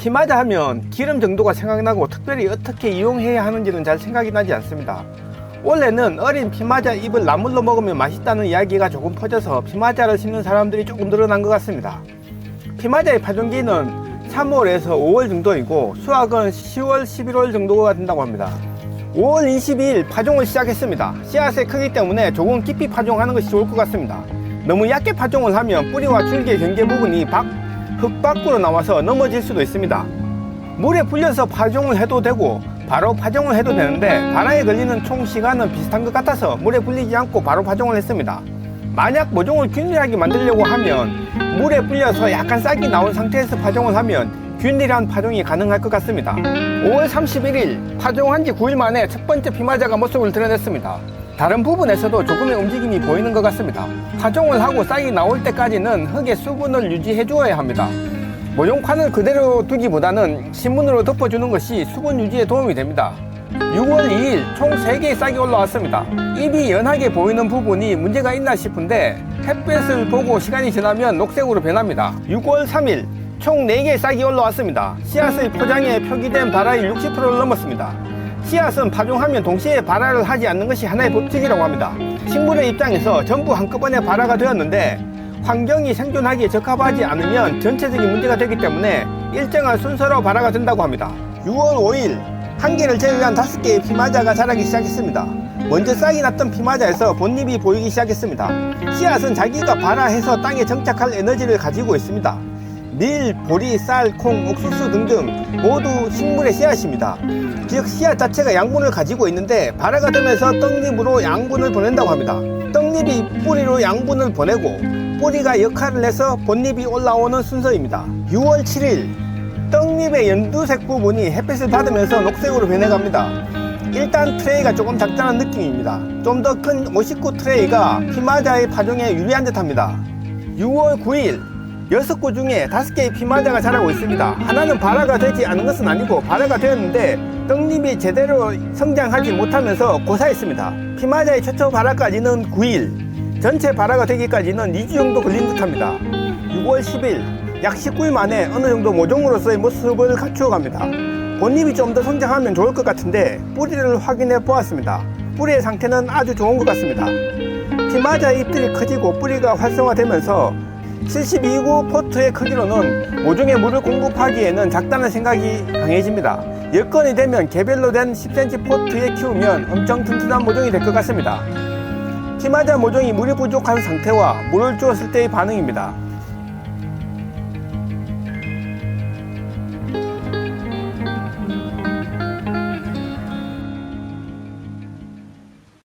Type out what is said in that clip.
피마자 하면 기름 정도가 생각나고 특별히 어떻게 이용해야 하는지는 잘 생각이 나지 않습니다. 원래는 어린 피마자 잎을 나물로 먹으면 맛있다는 이야기가 조금 퍼져서 피마자를 심는 사람들이 조금 늘어난 것 같습니다. 피마자의 파종기는 3월에서 5월 정도이고 수확은 10월, 11월 정도가 된다고 합니다. 5월 22일 파종을 시작했습니다. 씨앗의 크기 때문에 조금 깊이 파종하는 것이 좋을 것 같습니다. 너무 얇게 파종을 하면 뿌리와 줄기의 경계 부분이 흙 밖으로 나와서 넘어질 수도 있습니다. 물에 불려서 파종을 해도 되고 바로 파종을 해도 되는데 발화에 걸리는 총 시간은 비슷한 것 같아서 물에 불리지 않고 바로 파종을 했습니다. 만약 모종을 균일하게 만들려고 하면 물에 불려서 약간 싹이 나온 상태에서 파종을 하면 균일한 파종이 가능할 것 같습니다. 5월 31일 파종한 지 9일 만에 첫 번째 피마자가 모습을 드러냈습니다. 다른 부분에서도 조금의 움직임이 보이는 것 같습니다. 파종을 하고 싹이 나올 때까지는 흙의 수분을 유지해 주어야 합니다. 모종칸을 그대로 두기보다는 신문으로 덮어주는 것이 수분 유지에 도움이 됩니다. 6월 2일 총 3개의 싹이 올라왔습니다. 잎이 연하게 보이는 부분이 문제가 있나 싶은데 햇볕을 보고 시간이 지나면 녹색으로 변합니다. 6월 3일 총 4개의 싹이 올라왔습니다. 씨앗의 포장에 표기된 발화율 60%를 넘었습니다. 씨앗은 파종하면 동시에 발화를 하지 않는 것이 하나의 법칙이라고 합니다. 식물의 입장에서 전부 한꺼번에 발화가 되었는데 환경이 생존하기에 적합하지 않으면 전체적인 문제가 되기 때문에 일정한 순서로 발화가 된다고 합니다. 6월 5일 한 개를 제외한 5개의 피마자가 자라기 시작했습니다. 먼저 싹이 났던 피마자에서 본잎이 보이기 시작했습니다. 씨앗은 자기가 발화해서 땅에 정착할 에너지를 가지고 있습니다. 밀, 보리, 쌀, 콩, 옥수수 등등 모두 식물의 씨앗입니다. 즉 씨앗 자체가 양분을 가지고 있는데 발화가 되면서 떡잎으로 양분을 보낸다고 합니다. 떡잎이 뿌리로 양분을 보내고 뿌리가 역할을 해서 본잎이 올라오는 순서입니다. 6월 7일 떡잎의 연두색 부분이 햇빛을 받으면서 녹색으로 변해갑니다. 일단 트레이가 조금 작다는 느낌입니다. 좀 더 큰 59 트레이가 피마자의 파종에 유리한 듯 합니다. 6월 9일 6구 중에 5개의 피마자가 자라고 있습니다. 하나는 발화가 되지 않은 것은 아니고 발화가 되었는데 떡잎이 제대로 성장하지 못하면서 고사했습니다. 피마자의 최초 발화까지는 9일, 전체 발화가 되기까지는 2주 정도 걸린 듯 합니다. 6월 10일 약 19일 만에 어느 정도 모종으로서의 모습을 갖추어갑니다. 본잎이 좀 더 성장하면 좋을 것 같은데 뿌리를 확인해 보았습니다. 뿌리의 상태는 아주 좋은 것 같습니다. 피마자의 잎들이 커지고 뿌리가 활성화되면서 72구 포트의 크기로는 모종에 물을 공급하기에는 작다는 생각이 강해집니다. 여건이 되면 개별로 된 10cm 포트에 키우면 엄청 튼튼한 모종이 될 것 같습니다. 피마자 모종이 물이 부족한 상태와 물을 주었을 때의 반응입니다.